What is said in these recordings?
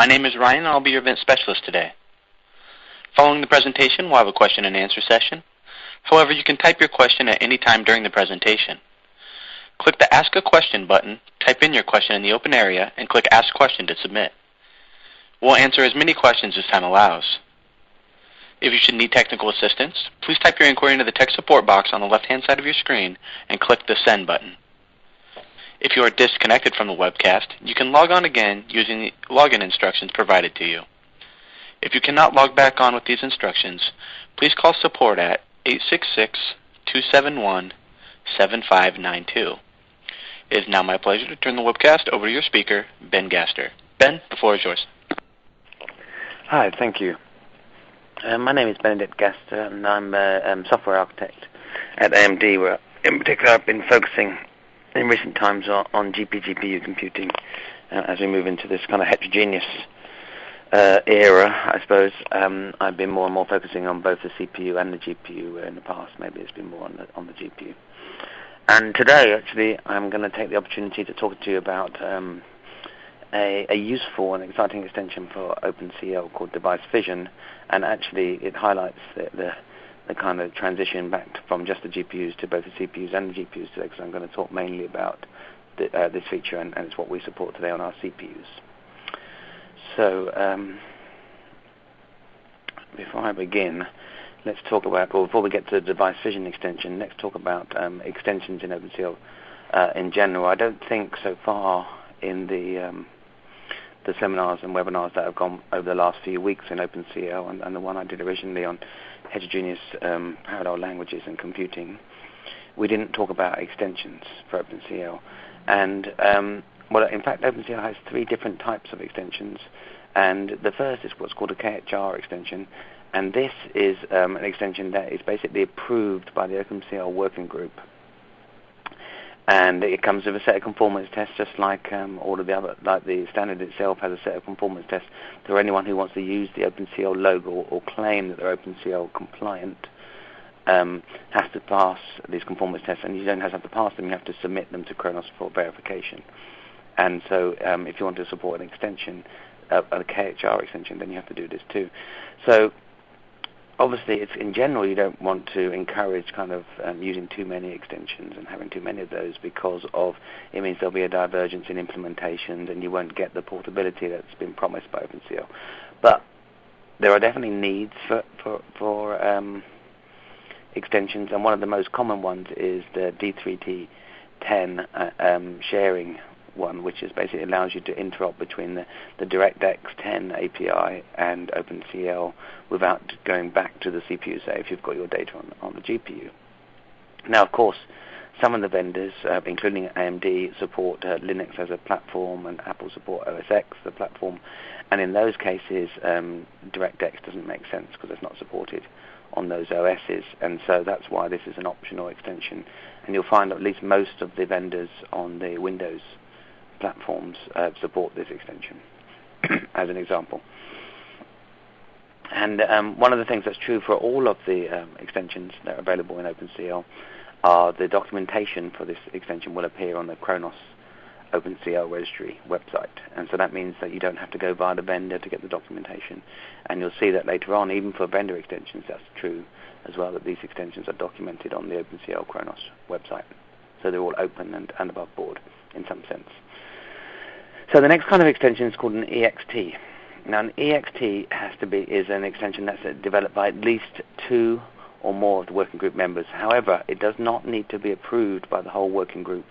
My name is Ryan, and I'll be your event specialist today. Following the presentation, we'll have a question and answer session. However, you can type your question at any time during the presentation. Click the Ask a Question button, type in your question in the open area, and click Ask Question to submit. We'll answer as many questions as time allows. If you should need technical assistance, please type your inquiry into the tech support box on the left-hand side of your screen and click the Send button. If you are disconnected from the webcast, you can log on again using the login instructions provided to you. If you cannot log back on with these instructions, please call support at 866-271-7592. It is now my pleasure to turn the webcast over to your speaker, Ben Gaster. Ben, the floor is yours. Hi, thank you. My name is Benedict Gaster, and I'm a software architect at AMD, where in particular I've been focusing in recent times on GPGPU computing as we move into this kind of heterogeneous era, I suppose. I've been more and more focusing on both the CPU and the GPU, where in the past maybe it's been more on the GPU. And today, actually, I'm going to take the opportunity to talk to you about a useful and exciting extension for OpenCL called device Fission, and actually it highlights the kind of transition back from just the GPUs to both the CPUs and the GPUs today, because I'm going to talk mainly about this feature, and it's what we support today on our CPUs. So before I begin, let's talk about, or before we get to the device Fission extension, let's talk about extensions in OpenCL in general. I don't think so far in the seminars and webinars that have gone over the last few weeks in OpenCL, and the one I did originally on heterogeneous parallel languages and computing, we didn't talk about extensions for OpenCL. And well, in fact, OpenCL has three different types of extensions, and the first is what's called a KHR extension, and this is an extension that is basically approved by the OpenCL working group. And it comes with a set of conformance tests, just like all of the other, like the standard itself has a set of conformance tests. For anyone who wants to use the OpenCL logo or claim that they're OpenCL compliant, has to pass these conformance tests, and you don't have to pass them, you have to submit them to Kernel for verification. And so if you want to support an extension, a KHR extension, then you have to do this too. So obviously, it's in general, you don't want to encourage kind of using too many extensions and having too many of those, because of it means there'll be a divergence in implementations and you won't get the portability that's been promised by OpenCL. But there are definitely needs for extensions, and one of the most common ones is the D3T10 sharing one, which is basically allows you to interop between the DirectX 10 API and OpenCL without going back to the CPU, say, if you've got your data on the GPU. Now, of course, some of the vendors, including AMD, support Linux as a platform, and Apple support OS X, the platform, and in those cases, DirectX doesn't make sense because it's not supported on those OSs, and so that's why this is an optional extension. And you'll find at least most of the vendors on the Windows platforms support this extension, as an example. And one of the things that's true for all of the extensions that are available in OpenCL are the documentation for this extension will appear on the Kernel OpenCL registry website, and so that means that you don't have to go via the vendor to get the documentation. And you'll see that later on, even for vendor extensions, that's true as well, that these extensions are documented on the OpenCL Kernel website. So they're all open and above board in some sense. So the next kind of extension is called an EXT. Now, an EXT is an extension that's developed by at least two or more of the working group members. However, it does not need to be approved by the whole working group.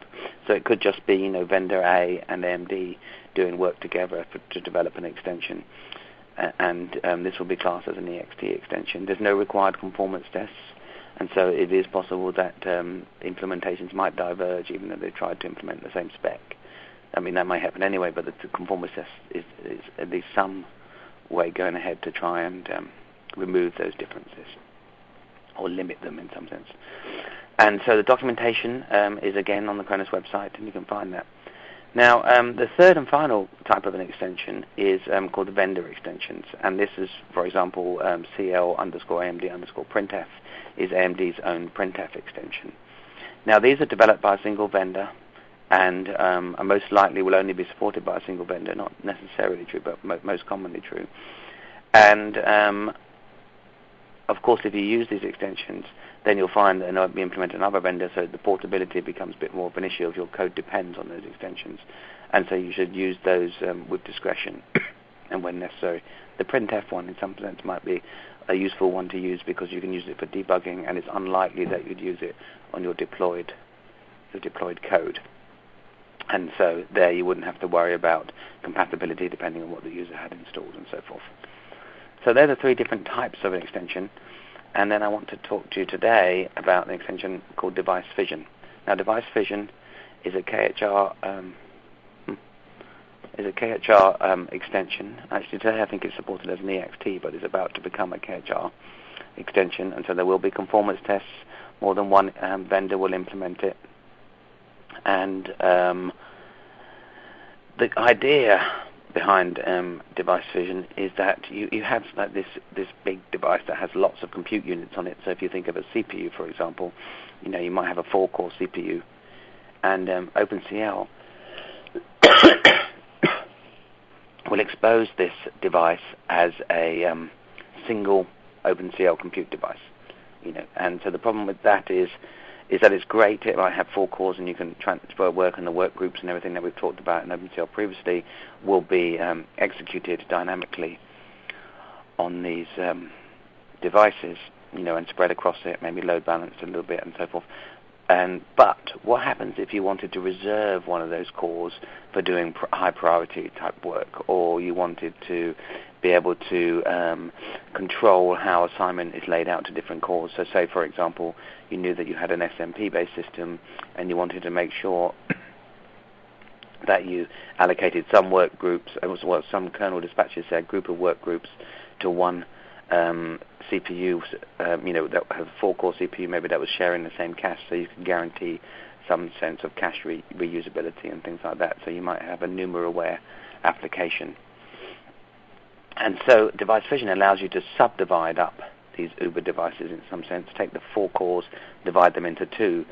So it could just be, vendor A and AMD doing work together to develop an extension. And this will be classed as an EXT extension. There's no required conformance tests, and so it is possible that implementations might diverge even though they've tried to implement the same spec. I mean, that might happen anyway, but the conformance test is at least some way going ahead to try and remove those differences, or limit them in some sense. And so the documentation is again on the Kernel website, and you can find that. Now, the third and final type of an extension is called the vendor extensions, and this is, for example, CL_AMD_printf is AMD's own printf extension. Now, these are developed by a single vendor, and most likely will only be supported by a single vendor. Not necessarily true, but most commonly true. And of course, if you use these extensions, then you'll find that they'll not be implemented on other vendors, so the portability becomes a bit more of an issue if your code depends on those extensions. And so you should use those with discretion and when necessary. The printf one, in some sense, might be a useful one to use because you can use it for debugging, and it's unlikely that you'd use it on your deployed code. And so there you wouldn't have to worry about compatibility depending on what the user had installed and so forth. So they're the three different types of an extension. And then I want to talk to you today about an extension called Device Fission. Now, Device Fission is a KHR extension. Actually, today I think it's supported as an EXT, but it's about to become a KHR extension. And so there will be conformance tests. More than one vendor will implement it. And the idea behind Device Fission is that you have like this big device that has lots of compute units on it. So if you think of a CPU, for example, you might have a 4-core CPU, and OpenCL will expose this device as a single OpenCL compute device. And so the problem with that is that it's great. It might have 4 cores, and you can transfer work, and the work groups and everything that we've talked about in OpenCL previously will be executed dynamically on these devices, and spread across it, maybe load balanced a little bit and so forth. But what happens if you wanted to reserve one of those cores for doing high priority type work, or you wanted to be able to control how assignment is laid out to different cores? So say, for example, you knew that you had an SMP-based system and you wanted to make sure that you allocated some work groups, some kernel dispatches, say a group of work groups, to one CPU, that have a 4-core CPU, maybe that was sharing the same cache, so you can guarantee some sense of cache reusability and things like that. So you might have a NUMA-aware application. And so Device Fission allows you to subdivide up these Uber devices in some sense, take the 4 cores, divide them into 2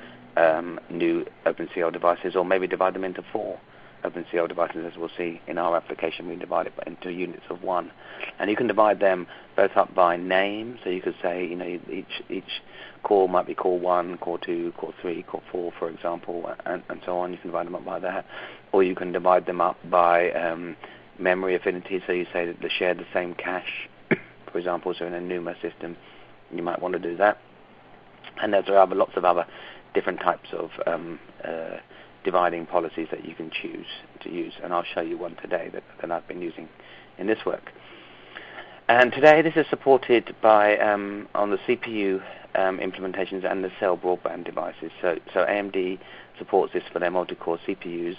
new OpenCL devices, or maybe divide them into 4 OpenCL devices, as we'll see in our application. We divide it into units of 1. And you can divide them both up by name, so you could say, each core might be core 1, core 2, core 3, core 4, for example, and so on. You can divide them up by that. Or you can divide them up by memory affinity, so you say that they share the same cache, for example. So in a NUMA system, you might want to do that. And there are lots of other different types of dividing policies that you can choose to use, and I'll show you one today that I've been using in this work. And today this is supported by on the CPU implementations and the cell broadband devices. So AMD supports this for their multi-core CPUs,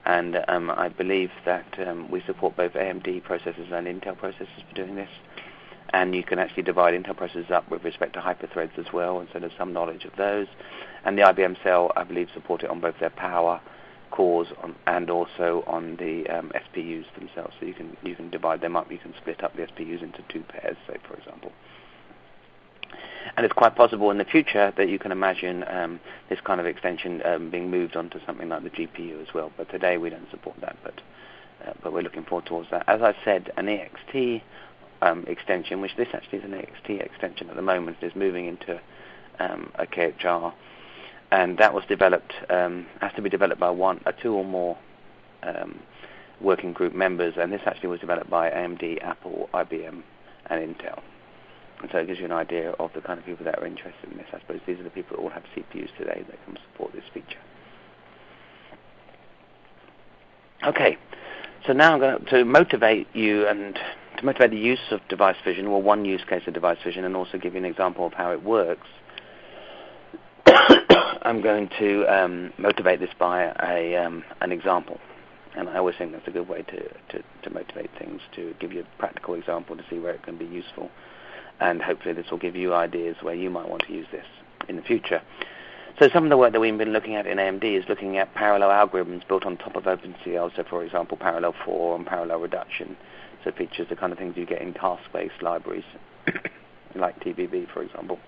and I believe that we support both AMD processors and Intel processors for doing this. And you can actually divide Intel processors up with respect to hyperthreads as well, and so there's some knowledge of those. And the IBM Cell, I believe, support it on both their power cores and also on the SPUs themselves. So you can divide them up. You can split up the SPUs into 2 pairs, say, for example. And it's quite possible in the future that you can imagine this kind of extension being moved onto something like the GPU as well. But today we don't support that, but we're looking forward towards that. As I said, an EXT extension, which this actually is an EXT extension at the moment, is moving into a KHR, and that was developed, has to be developed by 2 or more working group members, and this actually was developed by AMD, Apple, IBM, and Intel. And so it gives you an idea of the kind of people that are interested in this. I suppose these are the people that all have CPUs today that can support this feature. Okay, so now I'm going to motivate you and to motivate the use of Device Fission, or one use case of Device Fission, and also give you an example of how it works. I'm going to motivate this by an example. And I always think that's a good way to motivate things, to give you a practical example to see where it can be useful. And hopefully this will give you ideas where you might want to use this in the future. So some of the work that we've been looking at in AMD is looking at parallel algorithms built on top of OpenCL. So for example, parallel for and parallel reduction. So features the kind of things you get in task-based libraries, like TBB, for example.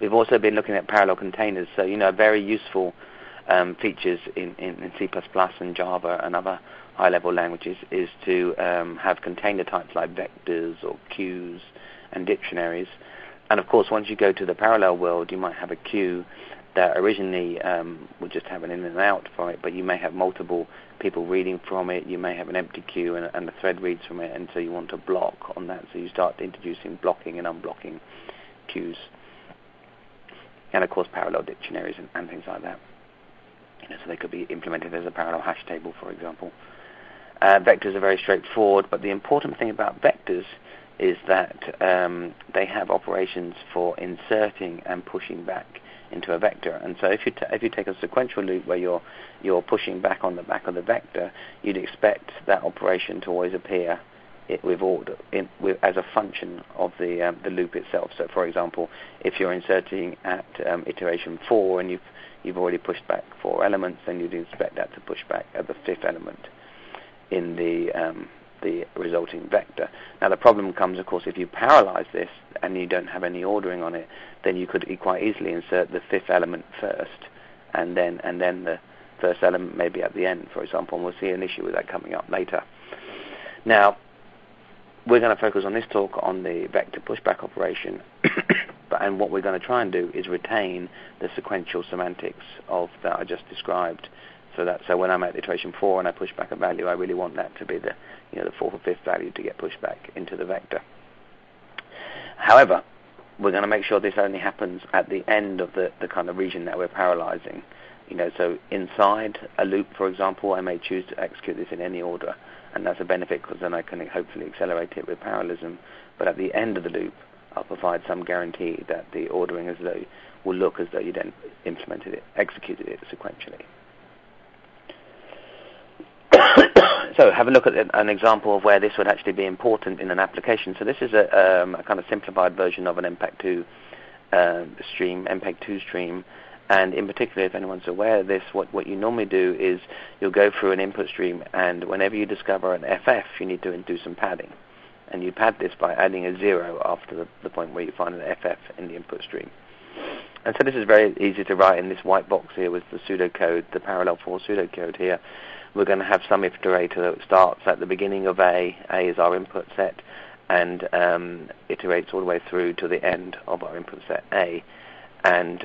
We've also been looking at parallel containers. So, a very useful features in C++ and Java and other high-level languages is to have container types like vectors or queues and dictionaries. And of course, once you go to the parallel world, you might have a queue that originally would just have an in and out from it, but you may have multiple people reading from it. You may have an empty queue and a thread reads from it, and so you want to block on that. So you start introducing blocking and unblocking queues. And of course, parallel dictionaries and things like that. So they could be implemented as a parallel hash table, for example. Vectors are very straightforward, but the important thing about vectors is that they have operations for inserting and pushing back into a vector. And so if you take a sequential loop where you're pushing back on the back of the vector, you'd expect that operation to always appear with order as a function of the loop itself. So, for example, if you're inserting at iteration 4 and you've already pushed back 4 elements, then you'd expect that to push back at the 5th element in the resulting vector. Now, the problem comes, of course, if you parallelize this and you don't have any ordering on it, then you could quite easily insert the 5th element first, and then the first element maybe at the end, for example. And we'll see an issue with that coming up later. Now, we're going to focus on this talk on the vector pushback operation, and what we're going to try and do is retain the sequential semantics of that I just described. So when I'm at iteration 4 and I push back a value, I really want that to be the 4th or 5th value to get pushed back into the vector. However, we're going to make sure this only happens at the end of the kind of region that we're parallelizing. So inside a loop, for example, I may choose to execute this in any order, and that's a benefit because then I can hopefully accelerate it with parallelism. But at the end of the loop, I'll provide some guarantee that the ordering will look as though you then executed it sequentially. So have a look at an example of where this would actually be important in an application. So this is a kind of simplified version of an MPEG-2 stream. And in particular, if anyone's aware of this, what you normally do is you'll go through an input stream, and whenever you discover an FF, you need to do some padding. And you pad this by adding a 0 after the point where you find an FF in the input stream. And so this is very easy to write in this white box here with the pseudocode, the parallel 4 pseudocode here. We're going to have some iterator that starts at the beginning of A. A is our input set, and iterates all the way through to the end of our input set A. And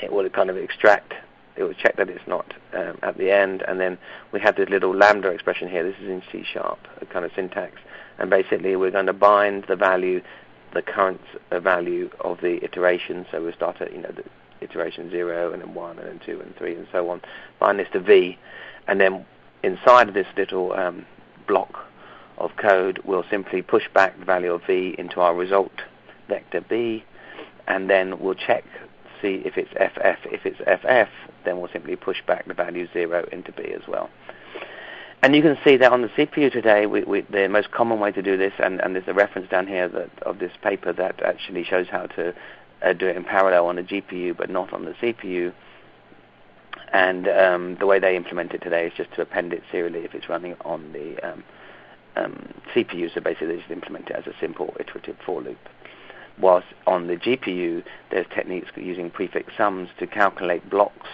it will kind of extract, it will check that it's not at the end, and then we have this little lambda expression here. This is in C#, a kind of syntax. And basically we're going to bind the value, the current value of the iteration. So we'll start at, the iteration 0, and then 1, and then 2, and 3, and so on. Bind this to V, and then inside of this little block of code, we'll simply push back the value of V into our result vector B, and then we'll check, see if it's FF. If it's FF, then we'll simply push back the value 0 into B as well. And you can see that on the CPU today, the most common way to do this, and there's a reference down here of this paper that actually shows how to do it in parallel on the GPU, but not on the CPU. And the way they implement it today is just to append it serially if it's running on the CPU. So basically, they just implement it as a simple iterative for loop. Whilst on the GPU, there's techniques using prefix sums to calculate blocks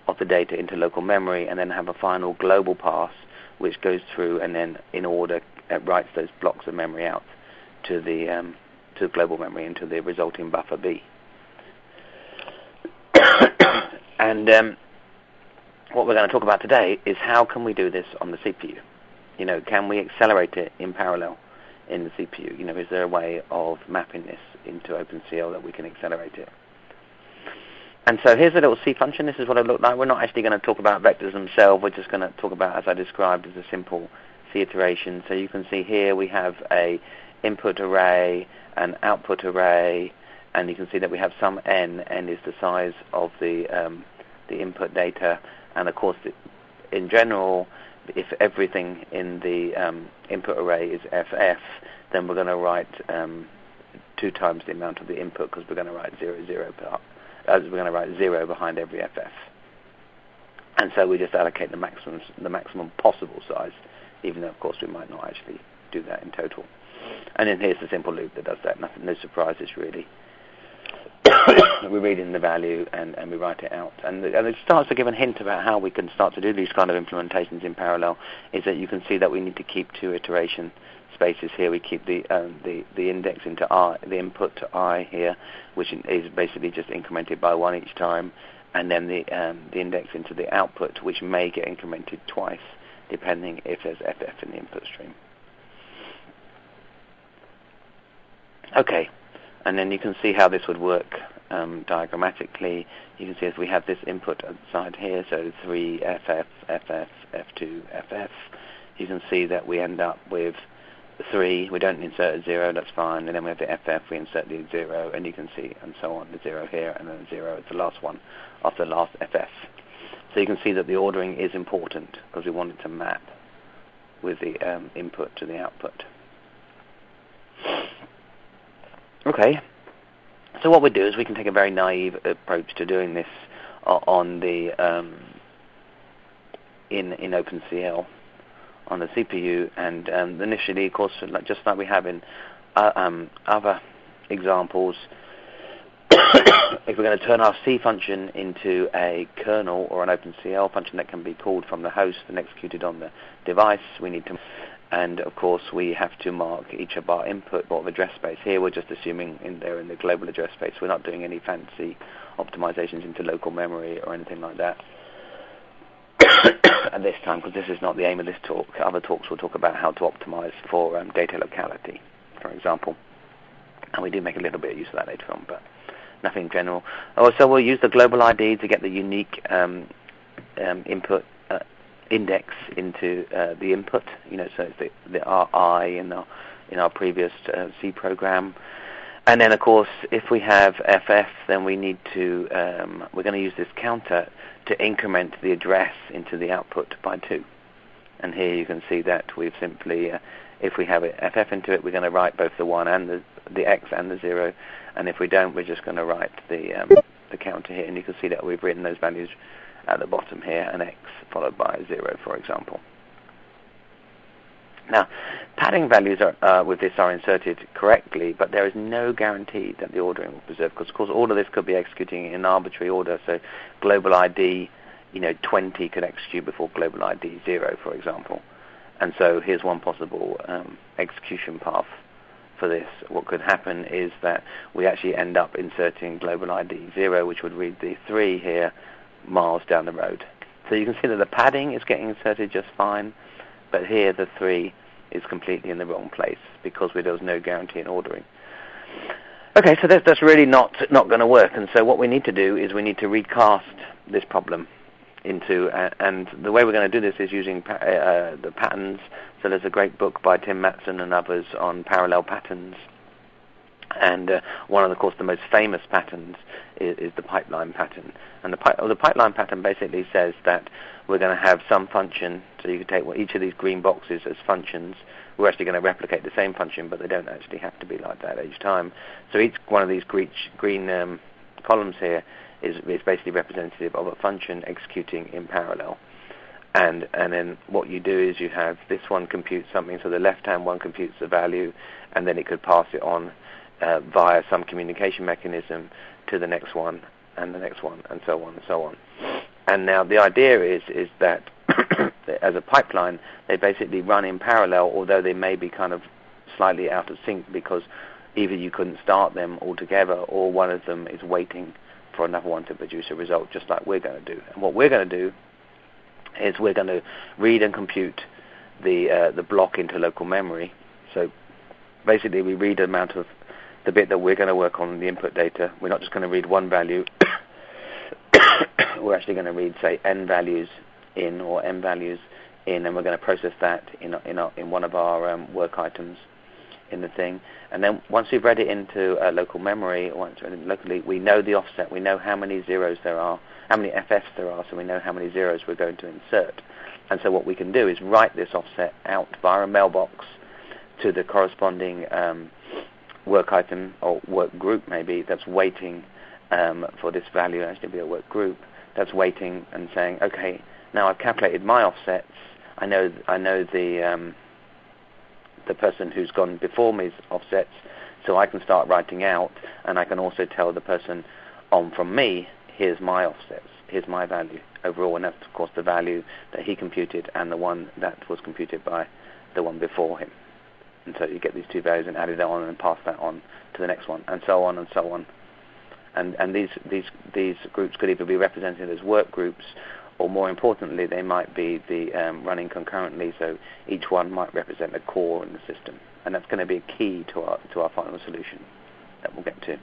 of the data into local memory, and then have a final global pass which goes through and then in order writes those blocks of memory out to the global memory into the resulting buffer B. And what we're going to talk about today is how can we do this on the CPU? Can we accelerate it in parallel in the CPU? Is there a way of mapping this into OpenCL that we can accelerate it? And so here's a little C function. This is what it looked like. We're not actually going to talk about vectors themselves. We're just going to talk about, as I described, as a simple C iteration. So you can see here we have a input array, an output array, and you can see that we have some n. N is the size of the input data, and of course, in general, if everything in the input array is FF, then we're going to write 2 times the amount of the input, because we're going to write 0, 0 we're going to write 0 behind every FF. And so we just allocate the maximum possible size, even though of course we might not actually do that in total. And then here's the simple loop that does that. No surprises really. we read in the value and we write it out. And it starts to give a hint about how we can start to do these kind of implementations in parallel, is that you can see that we need to keep 2 iteration spaces here. We keep the index into I, the input to I here, which is basically just incremented by 1 each time, and then the index into the output, which may get incremented twice, depending if there's FF in the input stream. Okay, and then you can see how this would work diagrammatically. You can see if we have this input side here, so 3 FF, FF, F2, FF, you can see that we end up with 3, we don't insert a 0, that's fine, and then we have the FF, we insert the 0, and you can see, and so on, the 0 here, and then the 0 is the last one after the last FF. So you can see that the ordering is important, because we want it to map with the input to the output. Okay, so what we do is we can take a very naive approach to doing this on the in OpenCL on the CPU, and initially, of course, just like we have in other examples, if we're going to turn our C function into a kernel or an OpenCL function that can be called from the host and executed on the device, we need to, and of course we have to mark each of our input or address space. Here we're just assuming they're in the global address space. We're not doing any fancy optimizations into local memory or anything like that at this time, because this is not the aim of this talk. Other talks will talk about how to optimize for data locality, for example, and we do make a little bit of use of that later on, but nothing general. Also, we'll use the global ID to get the unique input index into the input. So it's the RI in our previous C program. And then, of course, if we have FF, then we need to we're going to use this counter to increment the address into the output by 2. And here you can see that we've simply, if we have FF into it, we're going to write both the 1 and the X and the 0. And if we don't, we're just going to write the counter here. And you can see that we've written those values at the bottom here, an X followed by a 0, for example. Now, padding values with this are inserted correctly, but there is no guarantee that the ordering will preserve, because, of course, all of this could be executing in arbitrary order. So global ID, 20 could execute before global ID 0, for example. And so here's one possible execution path for this. What could happen is that we actually end up inserting global ID 0, which would read the 3 here, miles down the road. So you can see that the padding is getting inserted just fine, but here the 3 is completely in the wrong place because there was no guarantee in ordering. Okay, so that's really not going to work, and so what we need to do is we need to recast this problem into, and the way we're going to do this is using the patterns. So there's a great book by Tim Matson and others on parallel patterns, and one of, of course, the most famous patterns is the pipeline pattern. And the pipeline pattern basically says that we're going to have some function, so you can take each of these green boxes as functions. We're actually going to replicate the same function, but they don't actually have to be like that each time. So each one of these green columns here is basically representative of a function executing in parallel. And then what you do is you have this one compute something, so the left-hand one computes the value, and then it could pass it on via some communication mechanism to the next one, and the next one, and so on and so on. And now the idea is that as a pipeline, they basically run in parallel, although they may be kind of slightly out of sync because either you couldn't start them all together or one of them is waiting for another one to produce a result, just like we're going to do. And what we're going to do is we're going to read and compute the block into local memory. So basically we read the amount of the bit that we're going to work on the input data. We're not just going to read one value. We're actually going to read, say, n values in or m values in, and we're going to process that in one of our work items in the thing. And then once we've read it into local memory, locally, we know the offset. We know how many zeros there are, how many FFs there are, so we know how many zeros we're going to insert. And so what we can do is write this offset out via a mailbox to the corresponding work item or work group maybe that's waiting for this value actually to be a work group that's waiting and saying, okay, now I've calculated my offsets. I know the person who's gone before me's offsets, So I can start writing out, and I can also tell the person on from me, here's my offsets, here's my value overall, and that's of course the value that he computed and the one that was computed by the one before him. And so you get these two values and add it on and pass that on to the next one, and so on and so on. And these groups could either be represented as work groups, or more importantly, they might be running concurrently. So each one might represent a core in the system, and that's going to be a key to our final solution that we'll get to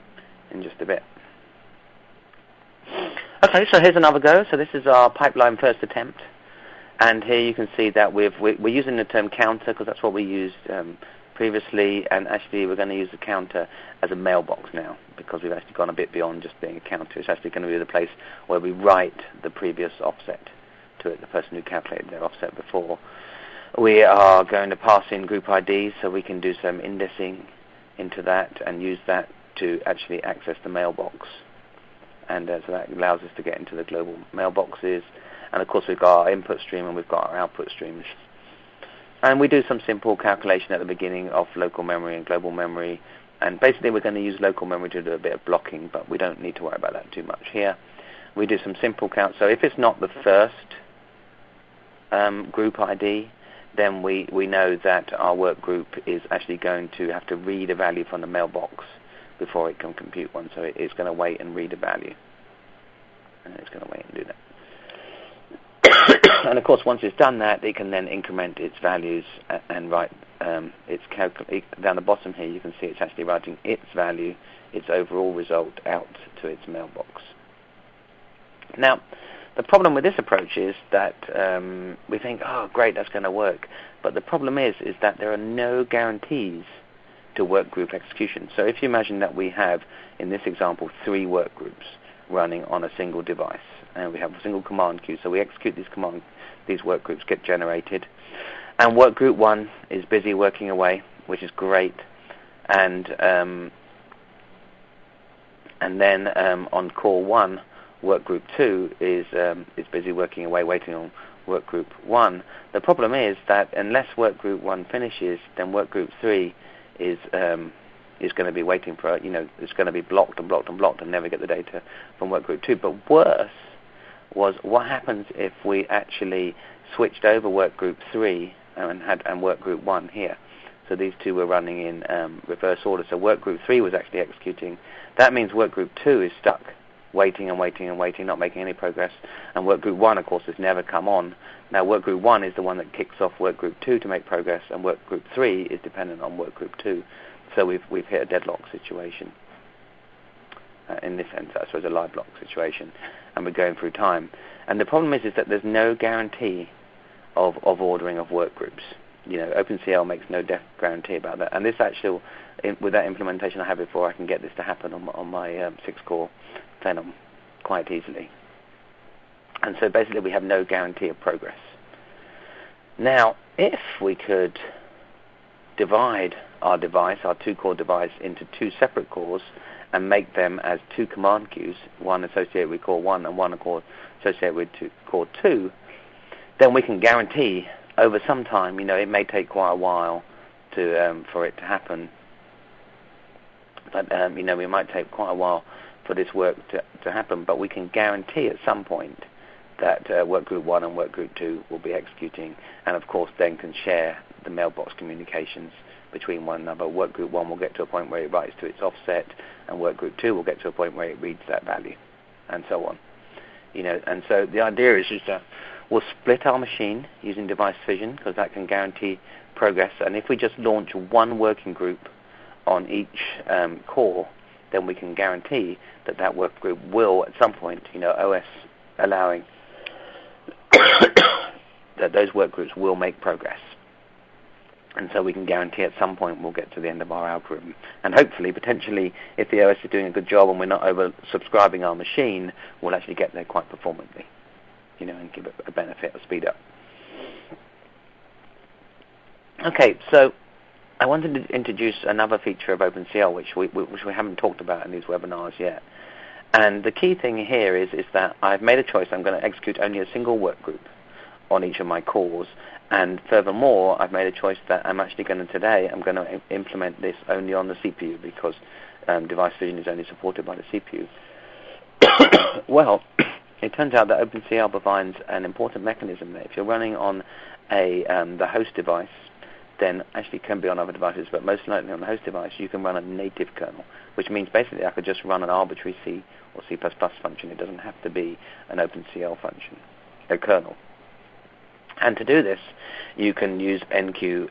in just a bit. Okay, so here's another go. So this is our pipeline first attempt, and here you can see that we're using the term counter because that's what we used previously, and actually we're going to use the counter as a mailbox now because we've actually gone a bit beyond just being a counter. It's actually going to be the place where we write the previous offset to it, the person who calculated their offset before. We are going to pass in group IDs so we can do some indexing into that and use that to actually access the mailbox. And so that allows us to get into the global mailboxes. And of course we've got our input stream and we've got our output streams. And we do some simple calculation at the beginning of local memory and global memory. And basically we're going to use local memory to do a bit of blocking, but we don't need to worry about that too much here. We do some simple counts. So if it's not the first group ID, then we know that our work group is actually going to have to read a value from the mailbox before it can compute one. So it's going to wait and read a value. And it's going to wait and do that. And of course, once it's done that, it can then increment its values and write its down the bottom here. You can see it's actually writing its value, its overall result, out to its mailbox. Now, the problem with this approach is that we think, oh, great, that's going to work. But the problem is that there are no guarantees to work group execution. So if you imagine that we have, in this example, 3 work groups running on a single device, and we have a single command queue. So we execute these work groups get generated, and work group 1 is busy working away, which is great, and then on core 1, work group 2 is busy working away, waiting on work group 1. The problem is that unless work group 1 finishes, then work group 3 is going to be waiting for, it's going to be blocked and blocked and blocked and never get the data from work group 2. But worse was what happens if we actually switched over work group 3 and work group 1 here. So these two were running in reverse order. So work group 3 was actually executing. That means work group 2 is stuck, waiting and waiting and waiting, not making any progress. And work group 1, of course, has never come on. Now work group 1 is the one that kicks off work group 2 to make progress, and work group 3 is dependent on work group 2. So we've hit a deadlock situation. In this sense, I suppose a live block situation, and we're going through time. And the problem is that there's no guarantee of ordering of work groups. OpenCL makes no guarantee about that. And this actually, with that implementation I had before, I can get this to happen on my 6-core Phenom quite easily. And so basically we have no guarantee of progress. Now, if we could divide our device, our 2-core device, into 2 separate cores and make them as 2 command queues, one associated with core 1 and one associated with core 2, then we can guarantee over some time, it may take quite a while for it to happen, but we might take quite a while for this work to happen, but we can guarantee at some point that work group 1 and work group 2 will be executing, and of course then can share the mailbox communications between one another. Work group 1 will get to a point where it writes to its offset, and work group 2 will get to a point where it reads that value, and so on. And so the idea is that we'll split our machine using device fission because that can guarantee progress. And if we just launch one working group on each core, then we can guarantee that work group will, at some point, OS allowing, that those work groups will make progress. And so we can guarantee at some point we'll get to the end of our algorithm. And hopefully, potentially, if the OS is doing a good job and we're not over-subscribing our machine, we'll actually get there quite performantly, and give it a benefit of speed up. Okay, so I wanted to introduce another feature of OpenCL, which we haven't talked about in these webinars yet. And the key thing here is that I've made a choice. I'm going to execute only a single work group on each of my cores. And furthermore, I've made a choice that I'm going to implement this only on the CPU, because device vision is only supported by the CPU. Well, it turns out that OpenCL provides an important mechanism that if you're running on the host device, then actually it can be on other devices, but most likely on the host device, you can run a native kernel, which means basically I could just run an arbitrary C or C++ function. It doesn't have to be an OpenCL function, a kernel. And to do this, you can use enqueue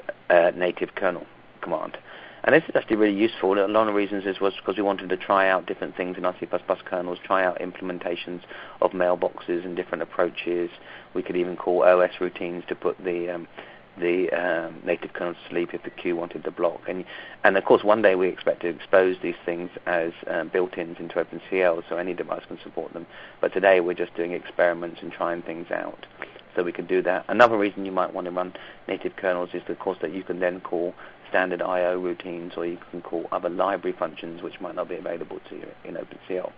native kernel command. And this is actually really useful. A lot of reasons was because we wanted to try out different things in our C++ kernels, try out implementations of mailboxes and different approaches. We could even call OS routines to put the native kernel to sleep if the queue wanted to block. And of course, one day we expect to expose these things as built-ins into OpenCL, so any device can support them. But today we're just doing experiments and trying things out. So we can do that. Another reason you might want to run native kernels is, of course, that you can then call standard I/O routines, or you can call other library functions which might not be available to you in OpenCL.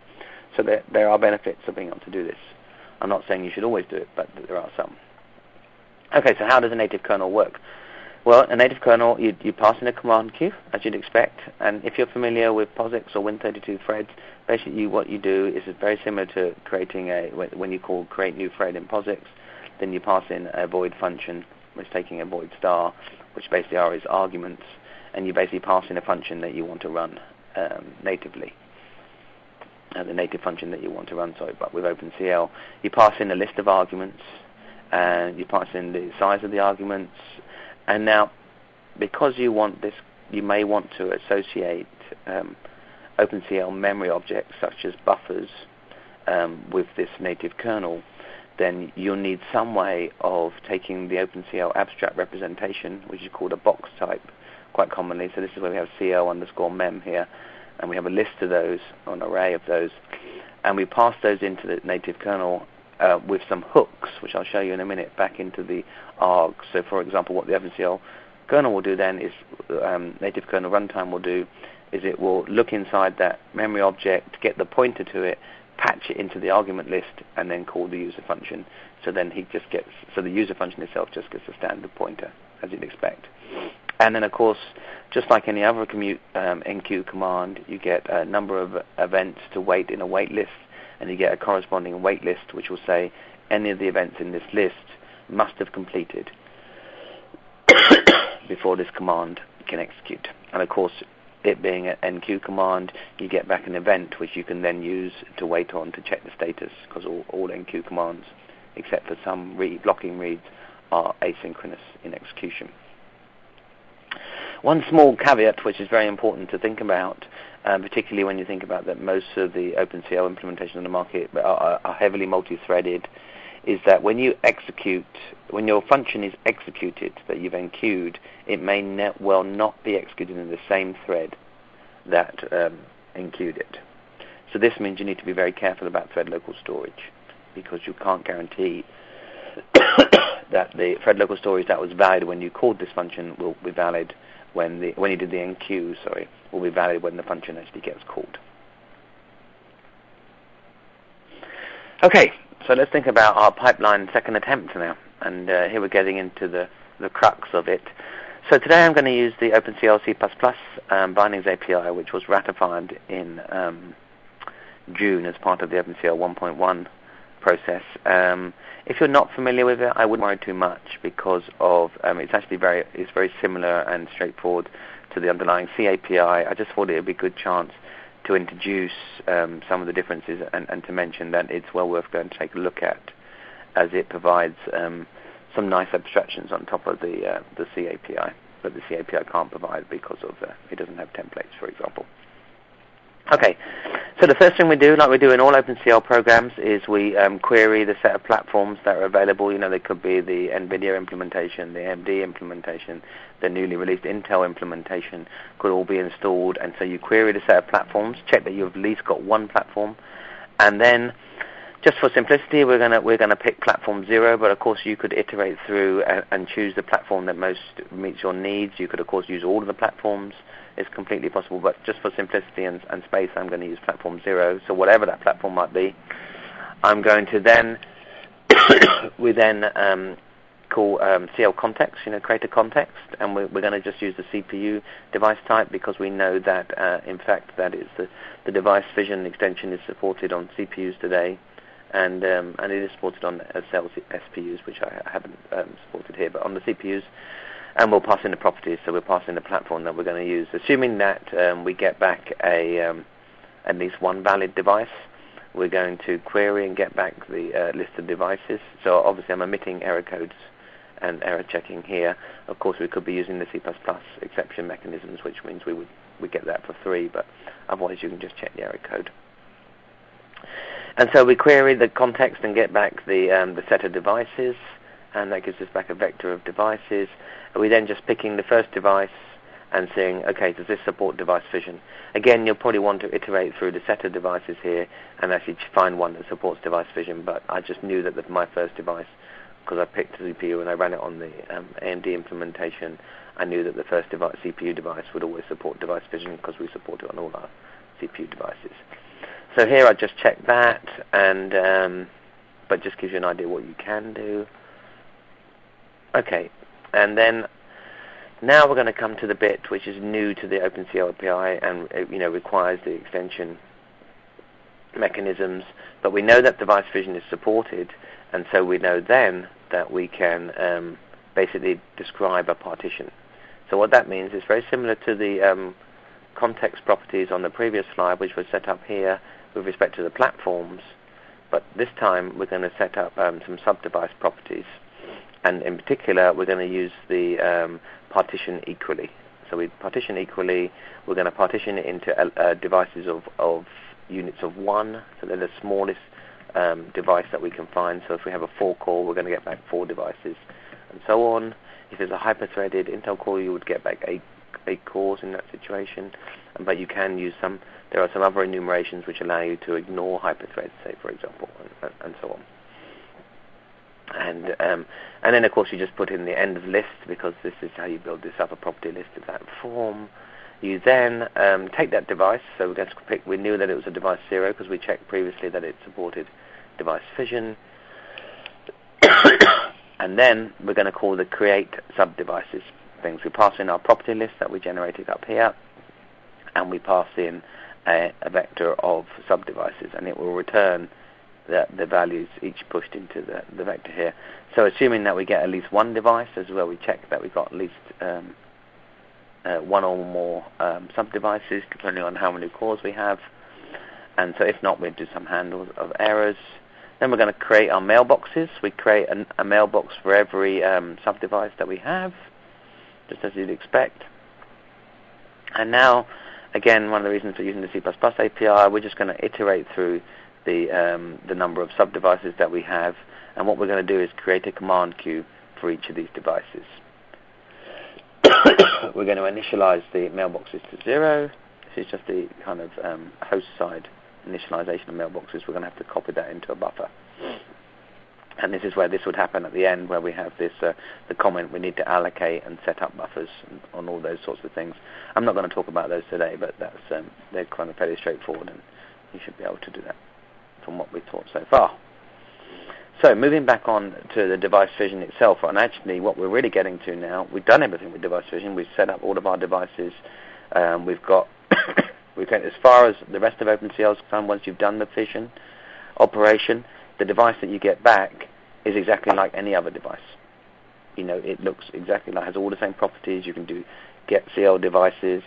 So there are benefits of being able to do this. I'm not saying you should always do it, but there are some. Okay, so how does a native kernel work? Well, a native kernel, you pass in a command queue, as you'd expect, and if you're familiar with POSIX or Win32 threads, basically what you do is very similar to creating when you call create new thread in POSIX, then you pass in a void function, which is taking a void star, which basically are its arguments, and you basically pass in a function that you want to run natively. The native function that you want to run, but with OpenCL. You pass in a list of arguments, and you pass in the size of the arguments, and now, because you want this, you may want to associate OpenCL memory objects, such as buffers, with this native kernel. Then you'll need some way of taking the OpenCL abstract representation, which is called a box type, quite commonly. So this is where we have CO_mem here, and we have a list of those, or an array of those, and we pass those into the native kernel with some hooks, which I'll show you in a minute, back into the args. So for example, what the OpenCL kernel will do then is, native kernel runtime will do, is it will look inside that memory object, get the pointer to it, patch it into the argument list, and then call the user function. So then the user function itself just gets a standard pointer, as you'd expect. And then, of course, just like any other enqueue command, you get a number of events to wait in a wait list, and you get a corresponding wait list, which will say any of the events in this list must have completed before this command can execute. And of course, it being an enqueue command, you get back an event which you can then use to wait on to check the status, because all enqueue commands, except for some blocking reads, are asynchronous in execution. One small caveat which is very important to think about, particularly when you think about that most of the OpenCL implementations on the market are heavily multi-threaded, is that when your function is executed that you've enqueued, it may well not be executed in the same thread that enqueued it. So this means you need to be very careful about thread local storage, because you can't guarantee that the thread local storage that was valid when you called this function will be valid when you did the enqueue, will be valid when the function actually gets called. Okay, so let's think about our pipeline second attempt now, and here we're getting into the crux of it. So today I'm going to use the OpenCL C++ bindings API, which was ratified in June as part of the OpenCL 1.1 process. If you're not familiar with it, I wouldn't worry too much, because of it's actually very similar and straightforward to the underlying C API. I just thought it would be a good chance to introduce some of the differences and to mention that it's well worth going to take a look at, as it provides some nice abstractions on top of the C API, but the C API can't provide because of it doesn't have templates, for example. Okay, so the first thing we do, like we do in all OpenCL programs, is we query the set of platforms that are available. They could be the NVIDIA implementation, the AMD implementation, the newly released Intel implementation, could all be installed. And so you query the set of platforms, check that you've at least got one platform, and then, just for simplicity, we're gonna pick platform 0. But of course, you could iterate through and choose the platform that most meets your needs. You could of course use all of the platforms. It's completely possible, but just for simplicity and space, I'm going to use platform 0. So whatever that platform might be, I'm going to then we then call CL context, create a context, and we're going to just use the CPU device type because we know that, in fact, that is the device Fission extension is supported on CPUs today, and it is supported on cell SPUs, which I haven't supported here, but on the CPUs, and we'll pass in the properties, so we'll pass in the platform that we're going to use. Assuming that we get back at least one valid device, we're going to query and get back the list of devices. So obviously I'm omitting error codes and error checking here. Of course we could be using the C++ exception mechanisms, which means we get that for 3, but otherwise you can just check the error code. And so we query the context and get back the set of devices, and that gives us back a vector of devices. And we then just picking the first device and saying, okay, does this support device Fission? Again, you'll probably want to iterate through the set of devices here and actually find one that supports device Fission, but I just knew that my first device, because I picked the CPU and I ran it on the AMD implementation, I knew that the first CPU device would always support device Fission because we support it on all our CPU devices. So here I just checked that, and but just gives you an idea what you can do. Okay, and then now we're going to come to the bit which is new to the OpenCL API and requires the extension mechanisms, but we know that device Fission is supported, and so we know then that we can basically describe a partition. So what that means is very similar to the context properties on the previous slide, which was set up here with respect to the platforms, but this time we're going to set up some sub-device properties. And in particular, we're going to use the partition equally. So we partition equally. We're going to partition it into devices of units of 1. So they're the smallest device that we can find. So if we have a 4-core, we're going to get back 4 devices, and so on. If there's a hyper-threaded Intel core, you would get back 8 cores in that situation. But you can use some. There are some other enumerations which allow you to ignore hyper-threads, say, for example, and so on. And then of course you just put in the end of list, because this is how you build this upper property list of that form. You then take that device. So we knew that it was a device 0 because we checked previously that it supported device Fission. And then we're going to call the create sub-devices things. We pass in our property list that we generated up here, and we pass in a vector of sub-devices, and it will return the values each pushed into the vector here. So assuming that we get at least one device, as well, we check that we got at least one or more sub-devices, depending on how many cores we have. And so if not, we'll do some handles of errors. Then we're going to create our mailboxes. We create a mailbox for every sub-device that we have, just as you'd expect. And now, again, one of the reasons for using the C++ API, we're just going to iterate through the number of sub-devices that we have, and what we're going to do is create a command queue for each of these devices. We're going to initialize the mailboxes to 0. This is just the kind of host side initialization of mailboxes. We're going to have to copy that into a buffer. And this is where this would happen at the end, where we have this the comment we need to allocate and set up buffers on all those sorts of things. I'm not going to talk about those today, but that's they're kind of fairly straightforward, and you should be able to do that from what we've taught so far. So moving back on to the device Fission itself, and actually what we're really getting to now, we've done everything with device Fission. We've set up all of our devices. We've got as far as the rest of OpenCL is concerned. Once you've done the Fission operation, the device that you get back is exactly like any other device. It looks exactly like, has all the same properties. You can do get CL devices,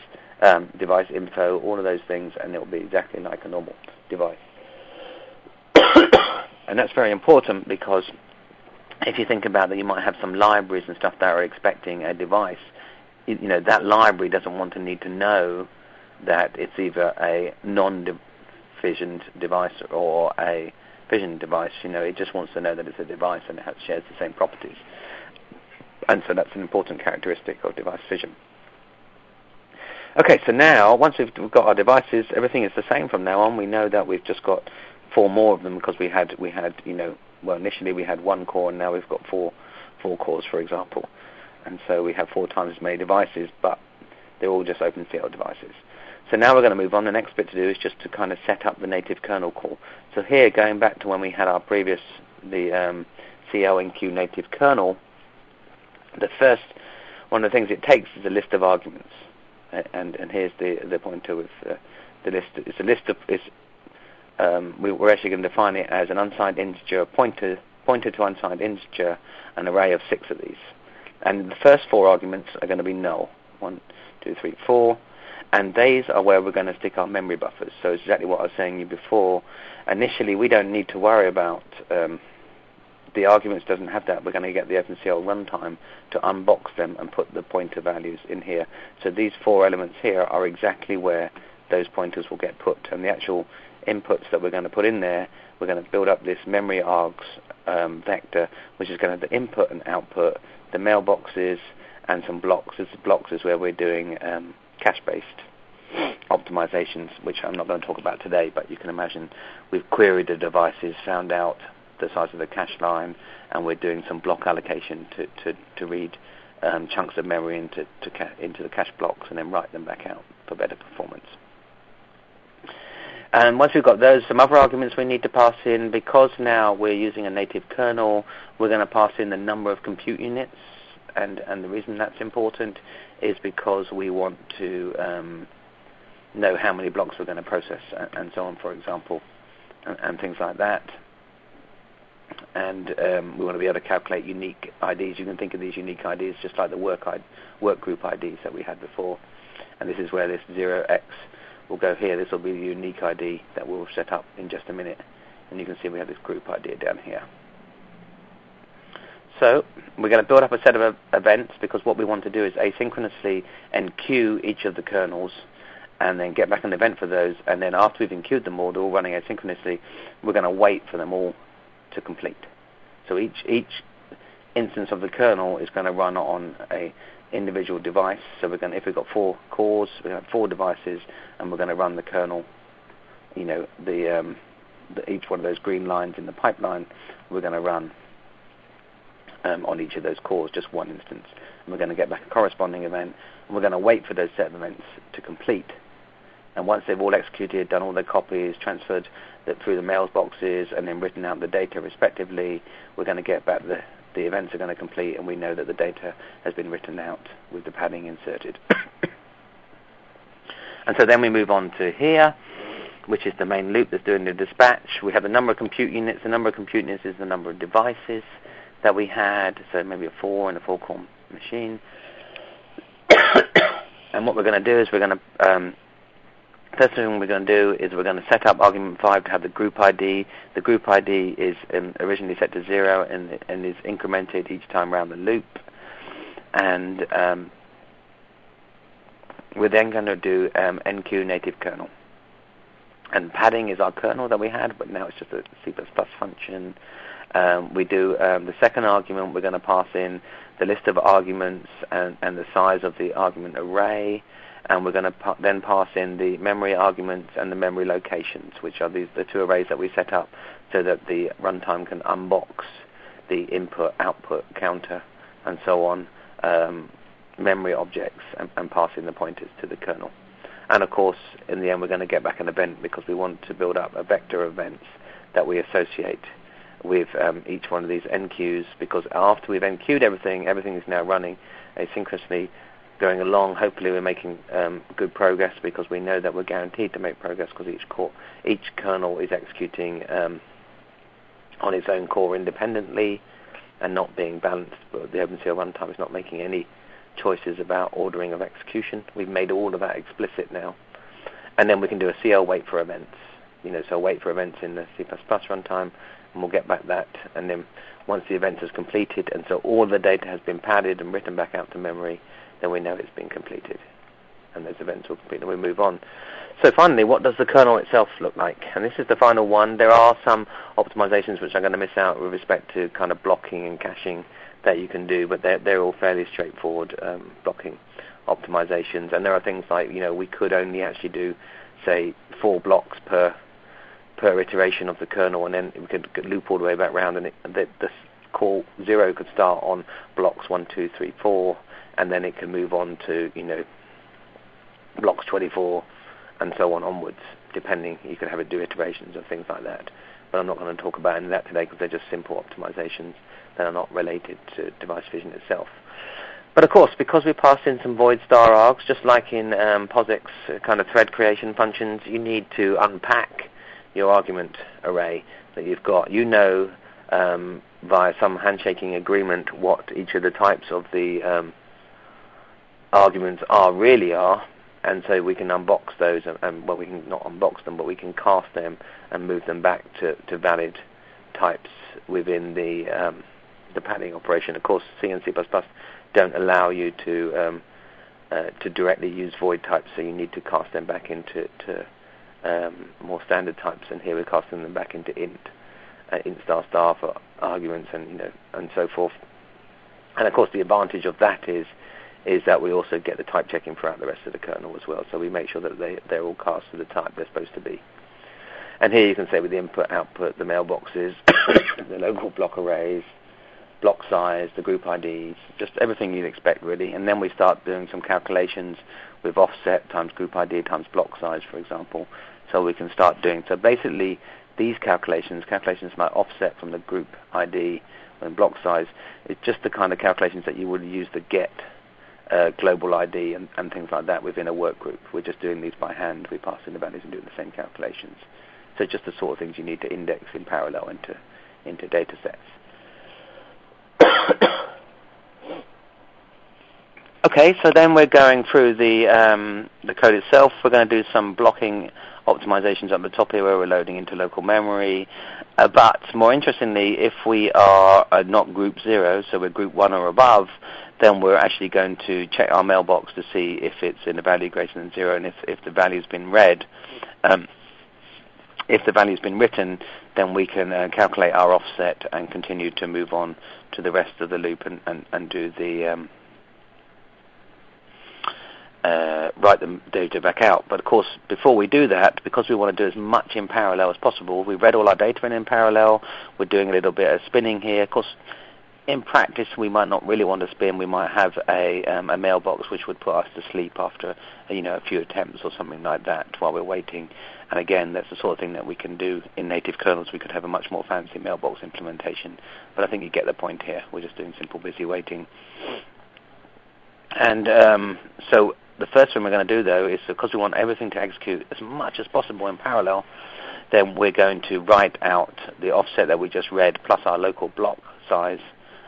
device info, all of those things, and it will be exactly like a normal device. And that's very important, because if you think about that, you might have some libraries and stuff that are expecting a device. That library doesn't want to need to know that it's either a non-fissioned device or a fission device. It just wants to know that it's a device and it shares the same properties. And so that's an important characteristic of device Fission. Okay, so now, once we've got our devices, everything is the same from now on. We know that we've just got 4 more of them, because we had initially we had 1 core, and now we've got 4 cores, for example. And so we have 4 times as many devices, but they're all just OpenCL devices. So now we're going to move on. The next bit to do is just to kind of set up the native kernel call. So here, going back to when we had our previous, the CLNQ native kernel, one of the things it takes is a list of arguments, and here's the pointer with the list. It's a list of we're actually going to define it as an unsigned integer, pointer to unsigned integer, an array of 6 of these. And the first 4 arguments are going to be null. 1, 2, 3, 4. And these are where we're going to stick our memory buffers. So it's exactly what I was saying to you before. Initially, we don't need to worry about the arguments doesn't have that. We're going to get the OpenCL runtime to unbox them and put the pointer values in here. So these 4 elements here are exactly where those pointers will get put. And the actual inputs that we're going to put in there, we're going to build up this memory args vector, which is going to have the input and output, the mailboxes, and some blocks. This blocks is where we're doing cache-based optimizations, which I'm not going to talk about today, but you can imagine we've queried the devices, found out the size of the cache line, and we're doing some block allocation to read chunks of memory into the cache blocks and then write them back out for better performance. And once we've got those, some other arguments we need to pass in. Because now we're using a native kernel, we're going to pass in the number of compute units, and the reason that's important is because we want to know how many blocks we're going to process and so on, for example, and things like that. And we want to be able to calculate unique IDs. You can think of these unique IDs just like the work group IDs that we had before. And this is where this 0x will go here. This will be the unique ID that we'll set up in just a minute. And you can see we have this group ID down here. So we're going to build up a set of events, because what we want to do is asynchronously enqueue each of the kernels and then get back an event for those. And then after we've enqueued them all, they're all running asynchronously, we're going to wait for them all to complete. So each instance of the kernel is going to run on a individual device. So we're going to, if we've got 4 cores, we have 4 devices, and we're going to run the kernel. You know, each one of those green lines in the pipeline, we're going to run on each of those cores, just one instance. And we're going to get back a corresponding event, and we're going to wait for those set of events to complete. And once they've all executed, done all their copies, transferred through the mailboxes, and then written out the data respectively, we're going to get back the events are going to complete, and we know that the data has been written out with the padding inserted. And so then we move on to here, which is the main loop that's doing the dispatch. We have the number of compute units. The number of compute units is the number of devices that we had, so maybe a 4 and a 4-core machine. And what we're going to do is we're going to first thing we're going to do is we're going to set up argument 5 to have the group ID. The group ID is originally set to 0 and is incremented each time around the loop. And we're then going to do enqueue native kernel. And padding is our kernel that we had, but now it's just a C++ function. We do the second argument, we're going to pass in the list of arguments and the size of the argument array. And we're going to then pass in the memory arguments and the memory locations, which are the 2 arrays that we set up so that the runtime can unbox the input, output, counter, and so on, memory objects, and pass in the pointers to the kernel. And of course, in the end, we're going to get back an event, because we want to build up a vector of events that we associate with each one of these enqueues, because after we've enqueued everything is now running asynchronously, going along. Hopefully we're making good progress, because we know that we're guaranteed to make progress, because each kernel is executing on its own core independently and not being balanced. But the OpenCL runtime is not making any choices about ordering of execution. We've made all of that explicit now. And then we can do a CL wait for events. So wait for events in the C++ runtime, and we'll get back that. And then once the event is completed, and so all the data has been padded and written back out to memory, then we know it's been completed, and those events will complete, and we move on. So finally, what does the kernel itself look like? And this is the final one. There are some optimizations which I'm going to miss out with respect to kind of blocking and caching that you can do, but they're all fairly straightforward blocking optimizations. And there are things like, we could only actually do, say, 4 blocks per iteration of the kernel, and then we could loop all the way back around, and the core 0 could start on blocks 1, 2, 3, 4, and then it can move on to, blocks 24 and so on onwards, depending. You can have it do iterations and things like that. but I'm not going to talk about any of that today because they're just simple optimizations that are not related to device vision itself. But of course, because we passed in some void star args, just like in POSIX kind of thread creation functions, you need to unpack your argument array that you've got. You know via some handshaking agreement what each of the types of the arguments really are, and so we can unbox those, and well, we can not unbox them, but we can cast them and move them back to valid types within the padding operation. Of course, C and C++ don't allow you to directly use void types, so you need to cast them back into more standard types. And here we're casting them back into int star for arguments, and so forth. And of course, the advantage of that is that we also get the type checking throughout the rest of the kernel as well. So we make sure that they're all cast to the type they're supposed to be. And here you can say with the input, output, the mailboxes, the local block arrays, block size, the group IDs, just everything you'd expect really. And then we start doing some calculations with offset times group ID times block size, for example. So we can start doing, so basically these calculations like offset from the group ID and block size, it's just the kind of calculations that you would use to get global ID and things like that within a work group. We're just doing these by hand. We pass in the values and doing the same calculations. So just the sort of things you need to index in parallel into data sets. Okay, so then we're going through the code itself. We're going to do some blocking optimizations at the top here where we're loading into local memory. But more interestingly, if we are not group 0, so we're group 1 or above, then we're actually going to check our mailbox to see if it's in a value greater than 0, and if the value's been read. If the value's been written, then we can calculate our offset and continue to move on to the rest of the loop and do the write the data back out. But of course, before we do that, because we want to do as much in parallel as possible, we read all our data in parallel. We're doing a little bit of spinning here. Of course, in practice, we might not really want to spin. We might have a mailbox which would put us to sleep after a few attempts or something like that while we're waiting. And again, that's the sort of thing that we can do in native kernels. We could have a much more fancy mailbox implementation. But I think you get the point here. We're just doing simple busy waiting. And so the first thing we're going to do, though, is because we want everything to execute as much as possible in parallel, then we're going to write out the offset that we just read plus our local block size,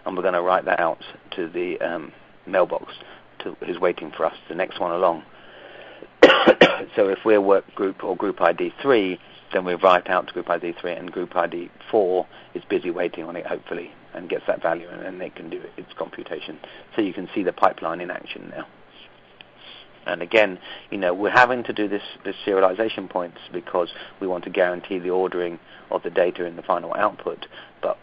and we're going to write that out to the mailbox who's waiting for us, the next one along. So if we're work group or group ID 3, then we write out to group ID 3, and group ID 4 is busy waiting on it, hopefully, and gets that value, and then they can do its computation. So you can see the pipeline in action now. And again, we're having to do this serialization points because we want to guarantee the ordering of the data in the final output, but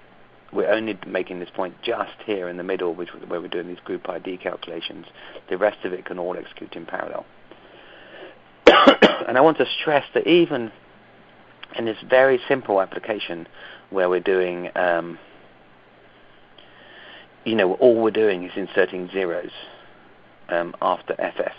we're only making this point just here in the middle, where we're doing these group ID calculations. The rest of it can all execute in parallel. And I want to stress that even in this very simple application where we're doing, all we're doing is inserting zeros after FFs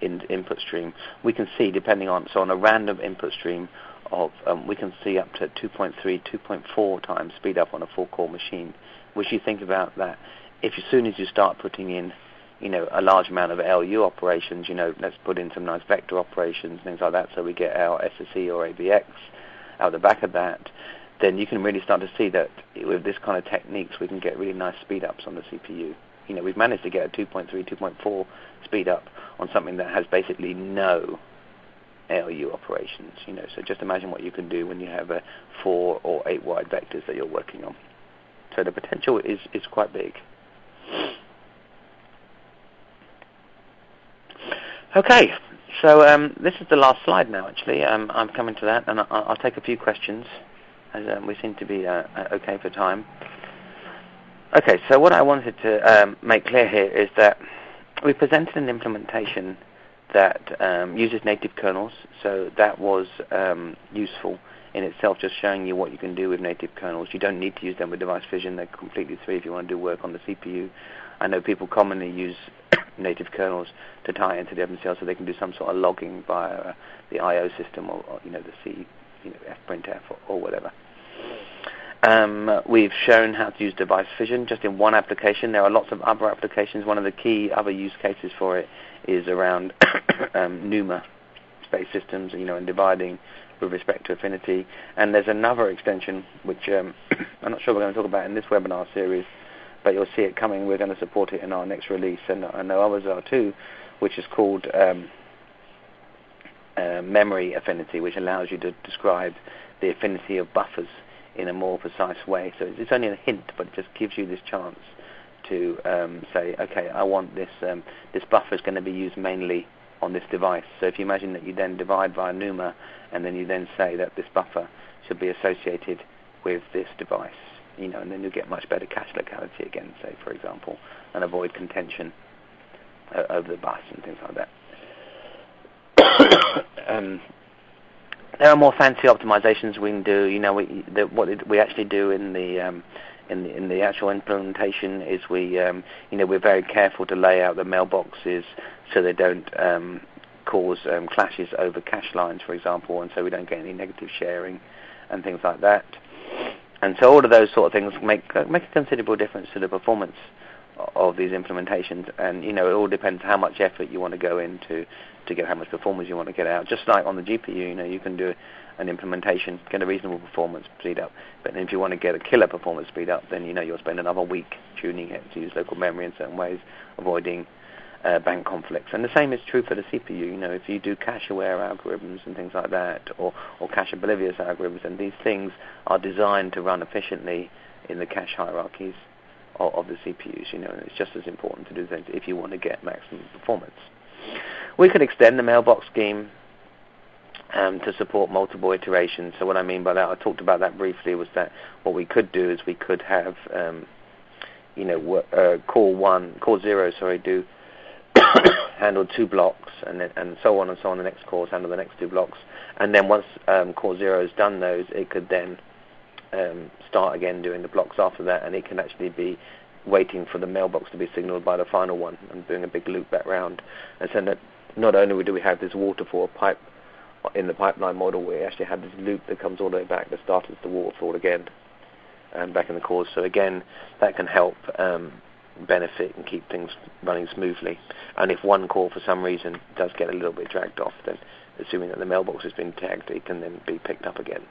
in the input stream. We can see, on a random input stream of, we can see up to 2.3, 2.4 times speed up on a full-core machine, which you think about that. As soon as you start putting in a large amount of LU operations, let's put in some nice vector operations, things like that, so we get our SSE or ABX out the back of that, then you can really start to see that with this kind of techniques, we can get really nice speed ups on the CPU. We've managed to get a 2.3, 2.4 speed up on something that has basically no LU operations, So just imagine what you can do when you have a 4 or 8 wide vectors that you're working on. So the potential is quite big. Okay, so this is the last slide now, actually. I'm coming to that, and I'll take a few questions, as we seem to be okay for time. Okay, so what I wanted to make clear here is that we presented an implementation that uses native kernels, so that was useful in itself, just showing you what you can do with native kernels. You don't need to use them with device vision. They're completely free if you want to do work on the CPU. I know people commonly use native kernels to tie into the OpenCL so they can do some sort of logging via the I/O system or the C, fprintf or whatever. We've shown how to use device fission just in one application. There are lots of other applications. One of the key other use cases for it is around NUMA-based systems, and dividing with respect to affinity. And there's another extension which I'm not sure we're going to talk about in this webinar series, but you'll see it coming. We're going to support it in our next release, and I know others are too, which is called memory affinity, which allows you to describe the affinity of buffers in a more precise way. So it's only a hint, but it just gives you this chance to say, okay, I want this buffer is going to be used mainly on this device. So if you imagine that you then divide via NUMA, and then you then say that this buffer should be associated with this device, and then you get much better cache locality again, say, for example, and avoid contention over the bus and things like that. There are more fancy optimizations we can do. What we actually do in the actual implementation is we're very careful to lay out the mailboxes so they don't cause clashes over cache lines, for example, and so we don't get any negative sharing and things like that. And so all of those sort of things make a considerable difference to the performance of these implementations. And it all depends how much effort you want to go into to get how much performance you want to get out. Just like on the GPU, you can do an implementation, get a reasonable performance speed up. But then if you want to get a killer performance speed up, then you'll spend another week tuning it to use local memory in certain ways, avoiding bank conflicts. And the same is true for the CPU. If you do cache-aware algorithms and things like that, or cache-oblivious algorithms, and these things are designed to run efficiently in the cache hierarchies of the CPUs. And it's just as important to do that if you want to get maximum performance. We could extend the mailbox scheme to support multiple iterations. So what I mean by that, I talked about that briefly, was that what we could do is we could have core 0 do handle 2 blocks, and so on and so on. The next cores handle the next 2 blocks, and then once core 0 has done those, it could then start again doing the blocks after that, and it can actually be waiting for the mailbox to be signaled by the final one and doing a big loop back round. And so that not only do we have this waterfall pipe in the pipeline model, we actually have this loop that comes all the way back that starts the waterfall again back in the cores. So again, that can help benefit and keep things running smoothly. And if one core for some reason does get a little bit dragged off, then assuming that the mailbox has been tagged, it can then be picked up again.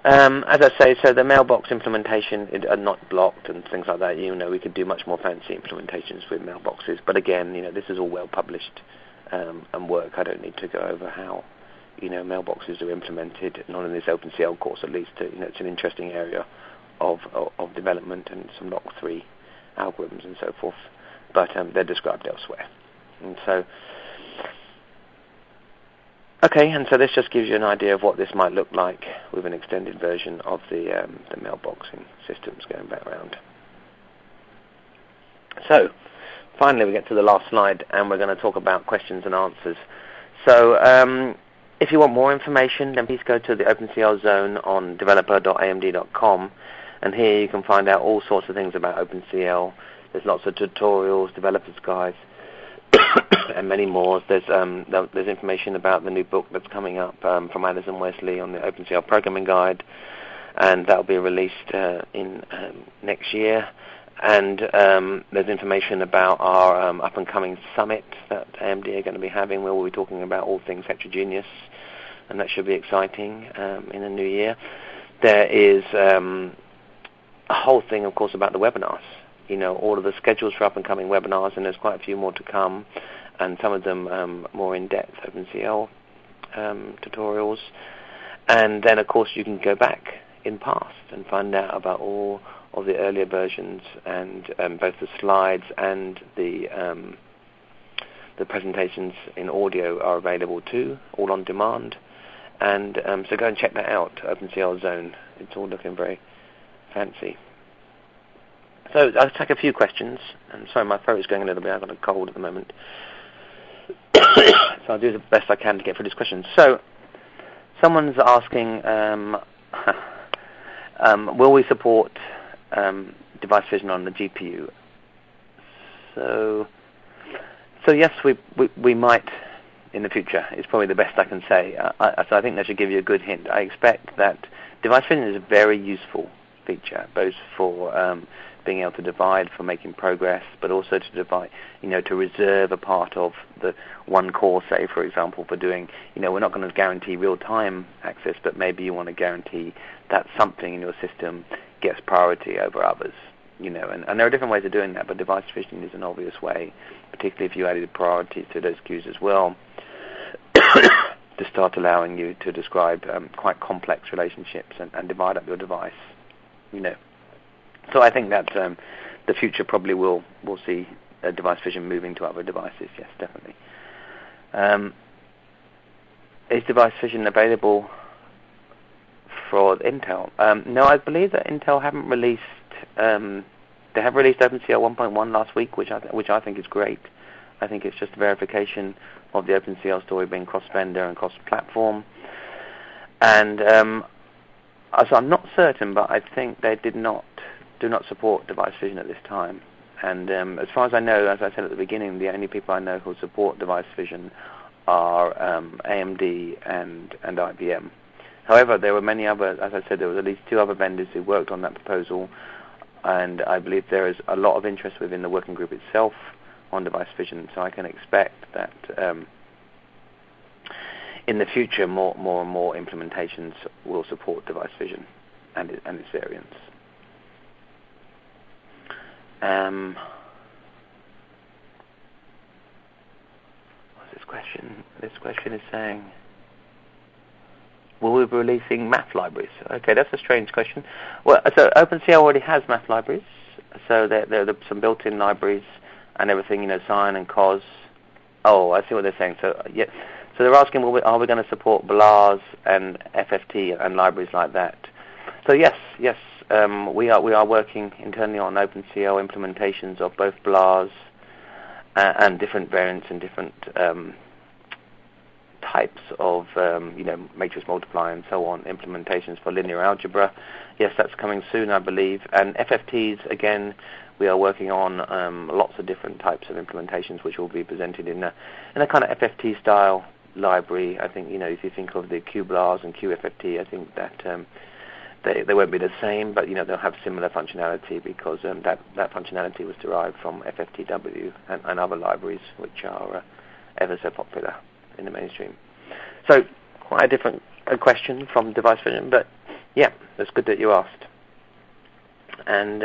As I say, so the mailbox implementation are not blocked and things like that. We could do much more fancy implementations with mailboxes. But again, this is all well published and work. I don't need to go over how mailboxes are implemented, not in this OpenCL course at least. It's an interesting area of development and some Lock 3 algorithms and so forth. But they're described elsewhere. And so. Okay, and so this just gives you an idea of what this might look like with an extended version of the mailboxing systems going back around. So, finally we get to the last slide, and we're going to talk about questions and answers. So, if you want more information, then please go to the OpenCL zone on developer.amd.com, and here you can find out all sorts of things about OpenCL. There's lots of tutorials, developers' guides, and many more. There's information about the new book that's coming up from Alison Wesley on the OpenCL programming guide, and that'll be released in next year. And there's information about our up-and-coming summit that AMD are going to be having, where we'll be talking about all things heterogeneous, and that should be exciting in the new year. There is a whole thing, of course, about the webinars. All of the schedules for up-and-coming webinars, and there's quite a few more to come, and some of them more in-depth OpenCL tutorials. And then, of course, you can go back in past and find out about all of the earlier versions, and both the slides and the presentations in audio are available too, all on demand. And so go and check that out, OpenCL Zone. It's all looking very fancy. So I'll take a few questions. I'm sorry, my throat is going a little bit. I've got a cold at the moment. So I'll do the best I can to get through these questions. So someone's asking, will we support device fission on the GPU? So yes, we might in the future. It's probably the best I can say. So I think that should give you a good hint. I expect that device vision is a very useful feature, both for being able to divide, for making progress, but also to divide, to reserve a part of the one core, say, for example, for doing, we're not going to guarantee real-time access, but maybe you want to guarantee that something in your system gets priority over others, and there are different ways of doing that, but device vision is an obvious way, particularly if you added priority to those queues as well, to start allowing you to describe quite complex relationships and divide up your device, So I think that the future probably will see device vision moving to other devices. Yes, definitely. Is device vision available for Intel? No, I believe that Intel haven't released. They have released OpenCL 1.1 last week, which I think is great. I think it's just a verification of the OpenCL story being cross-vendor and cross-platform. And so I'm not certain, but I think they do not support device vision at this time. And as far as I know, as I said at the beginning, the only people I know who support device vision are AMD and IBM. However, there were many other, as I said, there was at least 2 other vendors who worked on that proposal, and I believe there is a lot of interest within the working group itself on device vision, so I can expect that in the future more and more implementations will support device vision and its variants. What's this question? This question is saying, will we be releasing math libraries? Okay, that's a strange question. Well, so OpenCL already has math libraries, so there are some built-in libraries and everything, Sine and Cos. Oh, I see what they're saying. So yeah, so they're asking, are we going to support BLAS and FFT and libraries like that? So yes, we are working internally on OpenCL implementations of both BLAS and different variants and different types of matrix multiply and so on, implementations for linear algebra. Yes, that's coming soon, I believe. And FFTs, again, we are working on lots of different types of implementations which will be presented in a kind of FFT style library. I think, if you think of the QBLAS and QFFT, I think that they won't be the same, but they'll have similar functionality because that functionality was derived from FFTW and other libraries which are ever so popular in the mainstream. So quite a different question from device vision, but yeah, that's good that you asked. And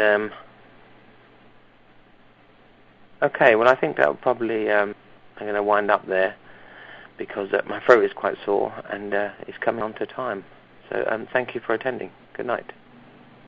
okay, well I think that'll probably I'm going to wind up there because my throat is quite sore and it's coming on to time. So thank you for attending. Good night.